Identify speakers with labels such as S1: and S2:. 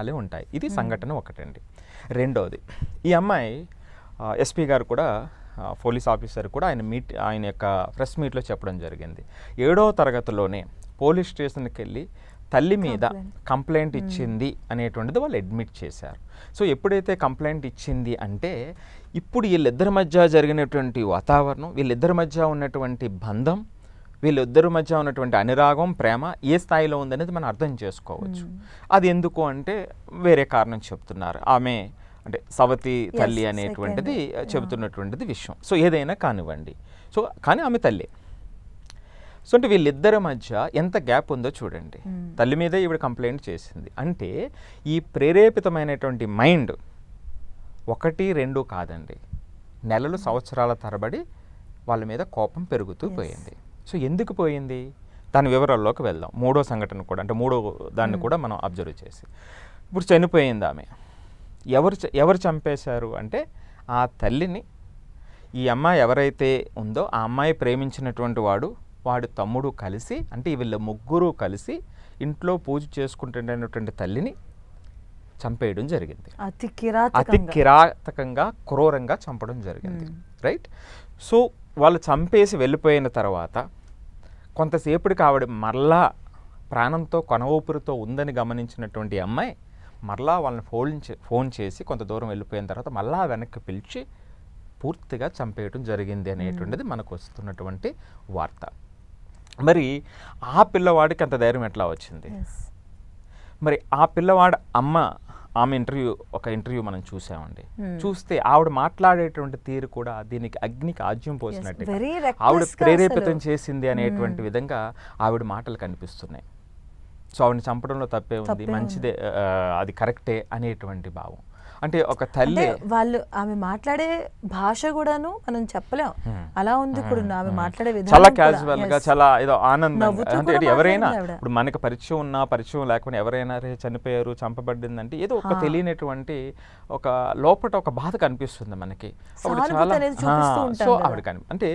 S1: అలా ఉంటాయి. ఇది సంఘటన ఒకటండి. రెండోది, ఈ అమ్మాయి ఎస్పీ గారు కూడా పోలీస్ ఆఫీసర్ కూడా ఆయన యొక్క ప్రెస్ మీట్లో చెప్పడం జరిగింది. 7వ తరగతిలోనే పోలీస్ స్టేషన్కి వెళ్ళి తల్లి మీద కంప్లైంట్ ఇచ్చింది అనేటువంటిది వాళ్ళు అడ్మిట్ చేశారు. సో ఎప్పుడైతే కంప్లైంట్ ఇచ్చింది అంటే ఇప్పుడు వీళ్ళిద్దరి మధ్య జరిగినటువంటి వాతావరణం, వీళ్ళిద్దరి మధ్య ఉన్నటువంటి బంధం, వీళ్ళిద్దరి మధ్య ఉన్నటువంటి అనురాగం, ప్రేమ ఏ స్థాయిలో ఉందనేది మనం అర్థం చేసుకోవచ్చు. అది ఎందుకు అంటే వేరే కారణం చెప్తున్నారు. ఆమె అంటే సవతి తల్లి అనేటువంటిది చెబుతున్నటువంటిది విషయం. సో ఏదైనా కానివ్వండి. సో కానీ ఆమె తల్లి. సో అంటే వీళ్ళిద్దరి మధ్య ఎంత గ్యాప్ ఉందో చూడండి. తల్లి మీదే ఈవిడ కంప్లైంట్ చేసింది అంటే ఈ ప్రేరేపితమైనటువంటి మైండ్ 1, 2 కాదండి, నెలలు సంవత్సరాల తరబడి వాళ్ళ మీద కోపం పెరుగుతూ పోయింది. సో ఎందుకు పోయింది దాని వివరాల్లోకి వెళ్దాం. 3వ సంఘటన కూడా అంటే 3వ దాన్ని కూడా మనం అబ్జర్వ్ చేసి ఇప్పుడు చనిపోయింది ఆమె. ఎవరు చంపేశారు అంటే ఆ తల్లిని ఈ అమ్మాయి ఎవరైతే ఉందో ఆ అమ్మాయి ప్రేమించినటువంటి వాడి తమ్ముడు కలిసి, అంటే వీళ్ళ ముగ్గురు కలిసి ఇంట్లో పూజ చేసుకుంటున్నటువంటి తల్లిని చంపేయడం జరిగింది. అతి కిరాతకంగా క్రూరంగా చంపడం జరిగింది. రైట్. సో వాళ్ళు చంపేసి వెళ్ళిపోయిన తర్వాత కొంతసేపటికి ఆవిడ మరలా ప్రాణంతో కొన ఊపిరితో ఉందని గమనించినటువంటి అమ్మాయి మరలా వాళ్ళని ఫోన్ చేసి కొంత దూరం వెళ్ళిపోయిన తర్వాత మళ్ళా వెనక్కి పిలిచి పూర్తిగా చంపేయడం జరిగింది అనేటువంటిది మనకు వస్తున్నటువంటి వార్త. మరి ఆ పిల్లవాడికి అంత ధైర్యం ఎట్లా వచ్చింది? మరి ఆ పిల్లవాడు ఆమె ఒక ఇంటర్వ్యూ మనం చూసామండి. చూస్తే ఆవిడ మాట్లాడేటువంటి తీరు కూడా దీనికి అగ్నికి ఆజ్యం పోసినట్టు ఆవిడ ప్రేరేపితం చేసింది అనేటువంటి విధంగా ఆవిడ మాటలు కనిపిస్తున్నాయి. సో ఆవిడని చంపడంలో తప్పే ఉంది, మంచిదే, అది కరెక్టే అనేటువంటి భావం. అంటే ఒక తల్లి
S2: వాళ్ళు ఆమె మాట్లాడే భాష కూడాను మనం చెప్పలేం, అలా ఉంది. ఇప్పుడు ఆమె మాట్లాడే విధానం
S1: చాలా క్యాజువల్ గా, చాలా ఏదో ఆనందంగా. అంటే ఎవరైనా ఇప్పుడు మనకి పరిచయం ఉన్నా పరిచయం లేకుండా ఎవరైనా చనిపోయారు, చంపబడిందంటే ఏదో ఒక తెలియనటువంటి ఒక లోపట ఒక బాధ కనిపిస్తుంది మనకి. ఆవిడ చాలా సో ఆవిడ అంటే